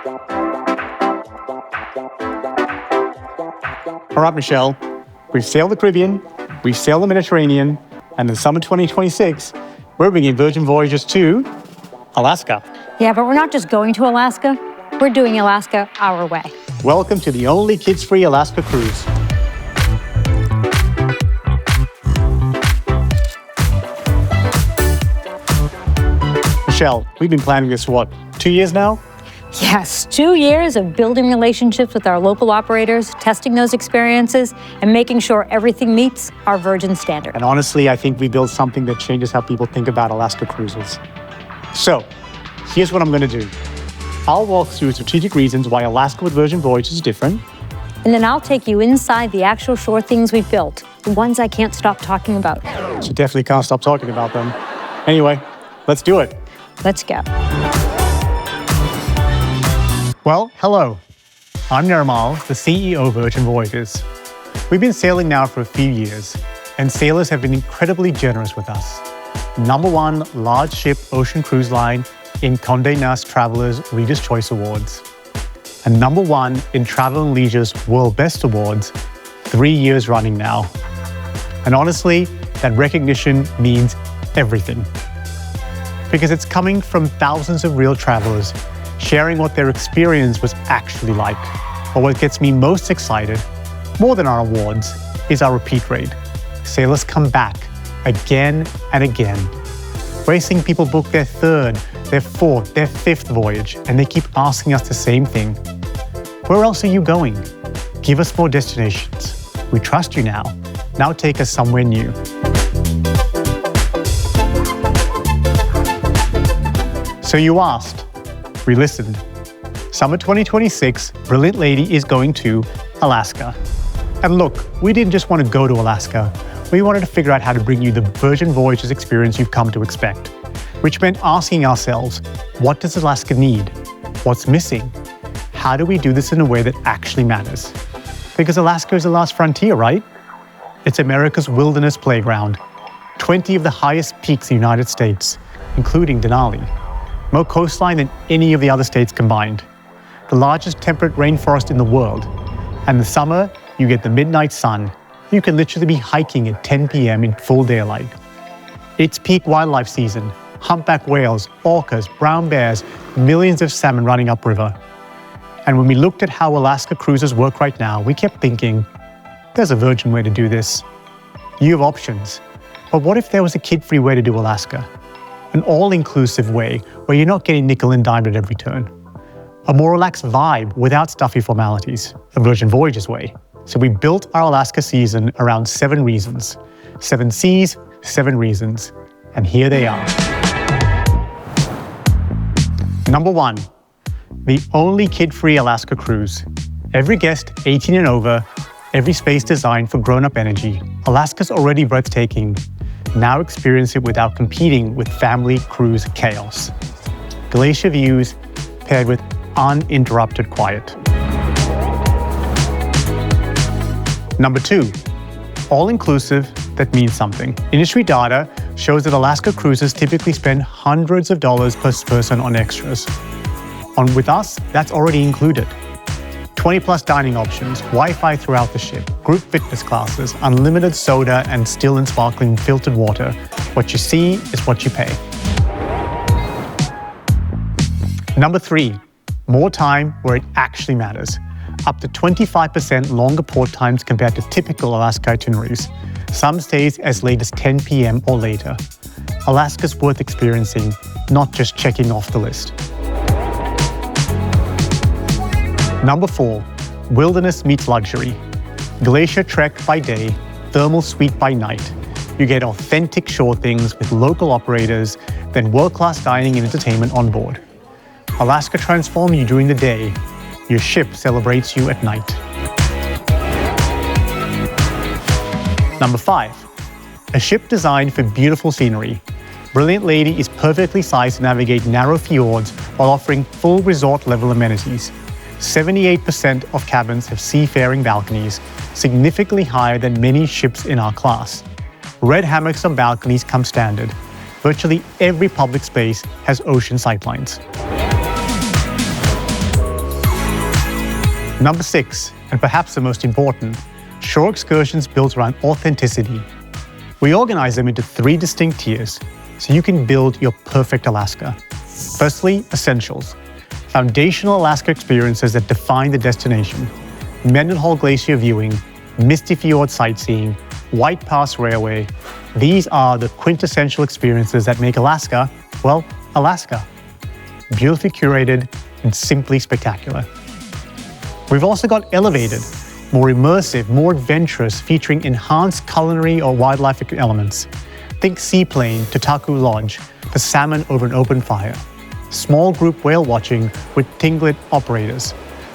All right, Michelle, we've sailed the Caribbean, we've sailed the Mediterranean, and in summer 2026, we're bringing Virgin Voyages to Alaska. Yeah, but we're not just going to Alaska, we're doing Alaska our way. Welcome to the only kids-free Alaska cruise. Michelle, we've been planning this, 2 years now? Yes, 2 years of building relationships with our local operators, testing those experiences, and making sure everything meets our Virgin standard. And honestly, I think we built something that changes how people think about Alaska cruises. So, here's what I'm going to do. I'll walk through strategic reasons why Alaska with Virgin Voyages is different. And then I'll take you inside the actual shore things we've built, the ones I can't stop talking about. So definitely can't stop talking about them. Anyway, let's do it. Let's go. Well, hello. I'm Nirmal, the CEO of Virgin Voyages. We've been sailing now for a few years, and sailors have been incredibly generous with us. #1 large ship ocean cruise line in Condé Nast Travelers Reader's Choice Awards. And #1 in Travel + Leisure's World Best Awards, 3 years running now. And honestly, that recognition means everything. Because it's coming from thousands of real travelers sharing what their experience was actually like. But what gets me most excited, more than our awards, is our repeat rate. Sailors come back again and again. We're seeing people book their third, their fourth, their fifth voyage, and they keep asking us the same thing. Where else are you going? Give us more destinations. We trust you now. Now take us somewhere new. So you asked, we listened. Summer 2026, Brilliant Lady is going to Alaska. And look, we didn't just want to go to Alaska. We wanted to figure out how to bring you the Virgin Voyages experience you've come to expect, which meant asking ourselves, what does Alaska need? What's missing? How do we do this in a way that actually matters? Because Alaska is the last frontier, right? It's America's wilderness playground. 20 of the highest peaks in the United States, including Denali. More coastline than any of the other states combined. The largest temperate rainforest in the world. And in the summer, you get the midnight sun. You can literally be hiking at 10 p.m. in full daylight. It's peak wildlife season. Humpback whales, orcas, brown bears, millions of salmon running upriver. And when we looked at how Alaska cruises work right now, we kept thinking, there's a Virgin way to do this. You have options. But what if there was a kid-free way to do Alaska? An all-inclusive way where you're not getting nickel and dimed at every turn. A more relaxed vibe without stuffy formalities. A Virgin Voyages way. So we built our Alaska season around 7 reasons. 7 seas, 7 reasons. And here they are. #1, the only kid-free Alaska cruise. Every guest 18 and over, every space designed for grown-up energy. Alaska's already breathtaking. Now experience it without competing with family cruise chaos. Glacier views paired with uninterrupted quiet. #2, all-inclusive that means something. Industry data shows that Alaska cruises typically spend hundreds of dollars per person on extras. With us, that's already included. 20+ dining options, Wi-Fi throughout the ship, group fitness classes, unlimited soda and still and sparkling filtered water. What you see is what you pay. #3, more time where it actually matters. Up to 25% longer port times compared to typical Alaska itineraries. Some stays as late as 10 p.m. or later. Alaska's worth experiencing, not just checking off the list. #4, wilderness meets luxury. Glacier trek by day, thermal suite by night. You get authentic shore things with local operators, then world-class dining and entertainment on board. Alaska transforms you during the day. Your ship celebrates you at night. #5, a ship designed for beautiful scenery. Brilliant Lady is perfectly sized to navigate narrow fjords while offering full resort-level amenities. 78% of cabins have seafaring balconies, significantly higher than many ships in our class. Red hammocks on balconies come standard. Virtually every public space has ocean sightlines. Number 6, and perhaps the most important, shore excursions built around authenticity. We organize them into 3 distinct tiers, so you can build your perfect Alaska. Firstly, essentials. Foundational Alaska experiences that define the destination. Mendenhall Glacier viewing, Misty Fjord sightseeing, White Pass Railway. These are the quintessential experiences that make Alaska, well, Alaska. Beautifully curated and simply spectacular. We've also got elevated, more immersive, more adventurous, featuring enhanced culinary or wildlife elements. Think seaplane to Taku Lodge for salmon over an open fire. Small group whale watching with tinglet operators.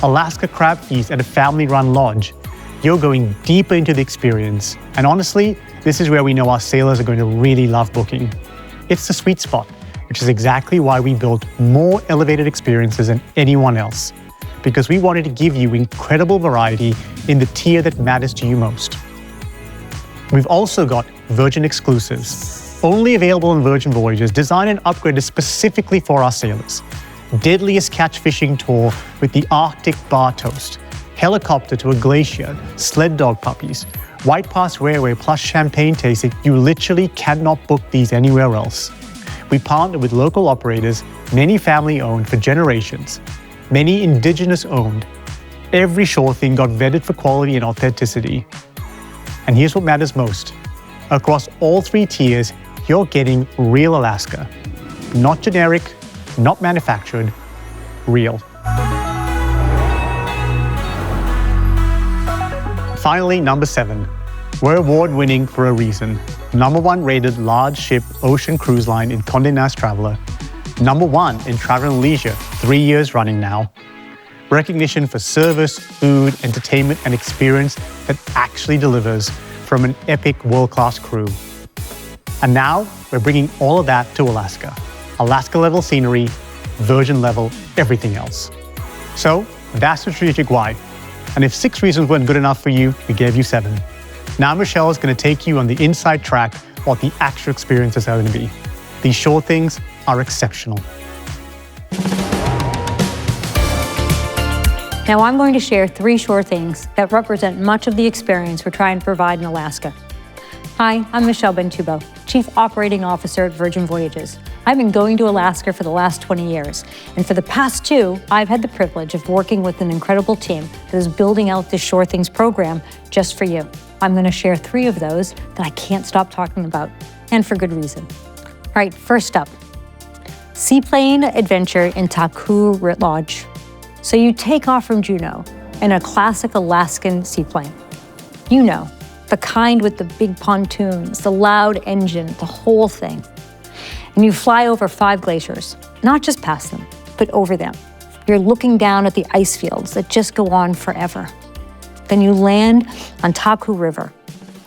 Alaska crab feast at a family-run lodge. You're going deeper into the experience. And honestly, this is where we know our sailors are going to really love booking. It's the sweet spot, which is exactly why we built more elevated experiences than anyone else. Because we wanted to give you incredible variety in the tier that matters to you most. We've also got Virgin exclusives, only available on Virgin Voyages, designed and upgraded specifically for our sailors. Deadliest catch fishing tour with the Arctic bar toast, helicopter to a glacier, sled dog puppies, White Pass Railway plus champagne tasting. You literally cannot book these anywhere else. We partnered with local operators, many family-owned for generations, many Indigenous-owned. Every shore thing got vetted for quality and authenticity. And here's what matters most. Across all 3 tiers, you're getting real Alaska. Not generic, not manufactured, real. Finally, number 7. We're award-winning for a reason. Number 1 rated large ship ocean cruise line in Condé Nast Traveler. Number 1 in Travel and Leisure, 3 years running now. Recognition for service, food, entertainment, and experience that actually delivers from an epic world-class crew. And now, we're bringing all of that to Alaska. Alaska-level scenery, Virgin-level everything else. So, that's the strategic why. And if 6 reasons weren't good enough for you, we gave you 7. Now Michelle is going to take you on the inside track what the actual experiences are going to be. These shore things are exceptional. Now I'm going to share 3 shore things that represent much of the experience we're trying to provide in Alaska. Hi, I'm Michelle Bentubo, Chief Operating Officer at Virgin Voyages. I've been going to Alaska for the last 20 years, and for the past 2, I've had the privilege of working with an incredible team that is building out this Shore Things program just for you. I'm going to share 3 of those that I can't stop talking about, and for good reason. All right, first up, seaplane adventure in Taku Lodge. So you take off from Juneau in a classic Alaskan seaplane. You know, the kind with the big pontoons, the loud engine, the whole thing. And you fly over 5 glaciers, not just past them, but over them. You're looking down at the ice fields that just go on forever. Then you land on Taku River,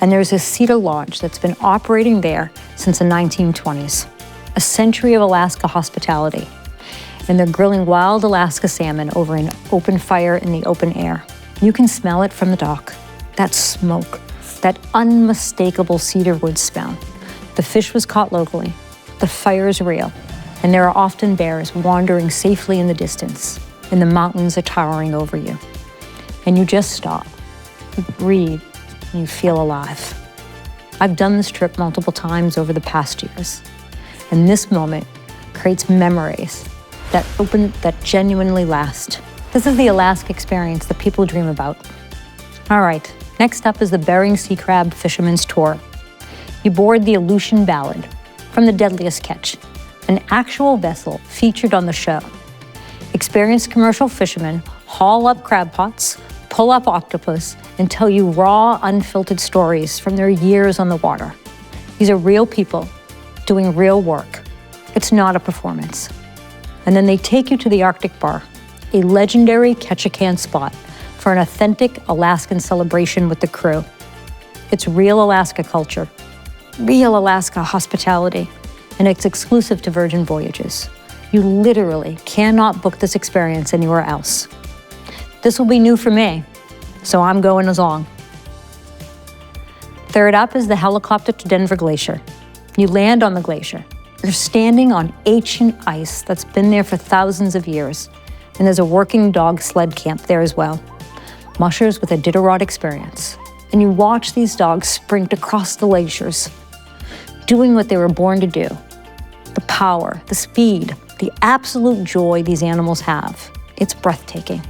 and there's a cedar lodge that's been operating there since the 1920s. A century of Alaska hospitality. And they're grilling wild Alaska salmon over an open fire in the open air. You can smell it from the dock. That smoke, that unmistakable cedar wood smell. The fish was caught locally. The fire is real. And there are often bears wandering safely in the distance, and the mountains are towering over you. And you just stop, you breathe, and you feel alive. I've done this trip multiple times over the past years. And this moment creates memories that genuinely last. This is the Alaska experience that people dream about. All right, next up is the Bering Sea Crab Fisherman's Tour. You board the Aleutian Ballad from the Deadliest Catch, an actual vessel featured on the show. Experienced commercial fishermen haul up crab pots, pull up octopus, and tell you raw, unfiltered stories from their years on the water. These are real people doing real work. It's not a performance. And then they take you to the Arctic Bar, a legendary catch-a-can spot for an authentic Alaskan celebration with the crew. It's real Alaska culture, real Alaska hospitality, and it's exclusive to Virgin Voyages. You literally cannot book this experience anywhere else. This will be new for me, so I'm going along. Third up is the helicopter to Denver Glacier. You land on the glacier. You're standing on ancient ice that's been there for thousands of years, and there's a working dog sled camp there as well. mushers with a Iditarod experience. And you watch these dogs sprint across the glaciers, doing what they were born to do. The power, the speed, the absolute joy these animals have. It's breathtaking.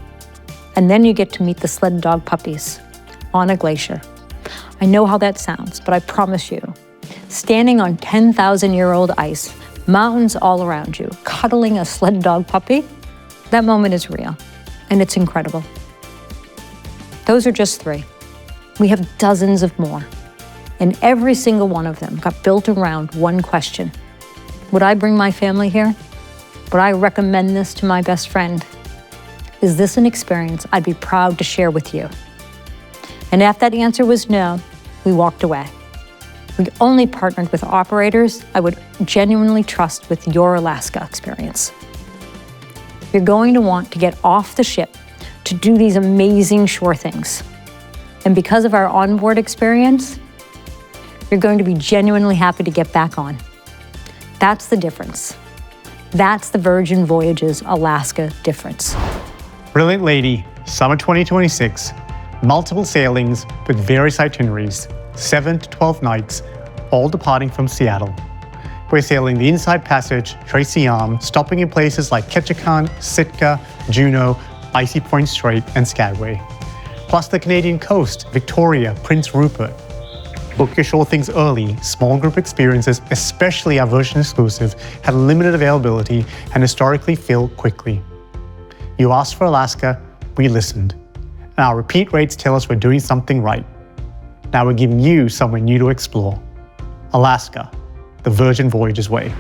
And then you get to meet the sled dog puppies on a glacier. I know how that sounds, but I promise you, standing on 10,000-year-old ice, mountains all around you, cuddling a sled dog puppy, that moment is real, and it's incredible. Those are just 3. We have dozens of more, and every single one of them got built around one question. Would I bring my family here? Would I recommend this to my best friend? Is this an experience I'd be proud to share with you? And if that answer was no, we walked away. We only partnered with operators I would genuinely trust with your Alaska experience. You're going to want to get off the ship to do these amazing shore things. And because of our onboard experience, you're going to be genuinely happy to get back on. That's the difference. That's the Virgin Voyages Alaska difference. Brilliant Lady, summer 2026, multiple sailings with various itineraries, 7 to 12 nights, all departing from Seattle. We're sailing the Inside Passage, Tracy Arm, stopping in places like Ketchikan, Sitka, Juneau, Icy Point Strait, and Skagway. Plus the Canadian coast, Victoria, Prince Rupert. Book your shore things early. Small group experiences, especially our Virgin exclusive, had limited availability and historically fill quickly. You asked for Alaska, we listened. And our repeat rates tell us we're doing something right. Now we're giving you somewhere new to explore. Alaska, the Virgin Voyages way.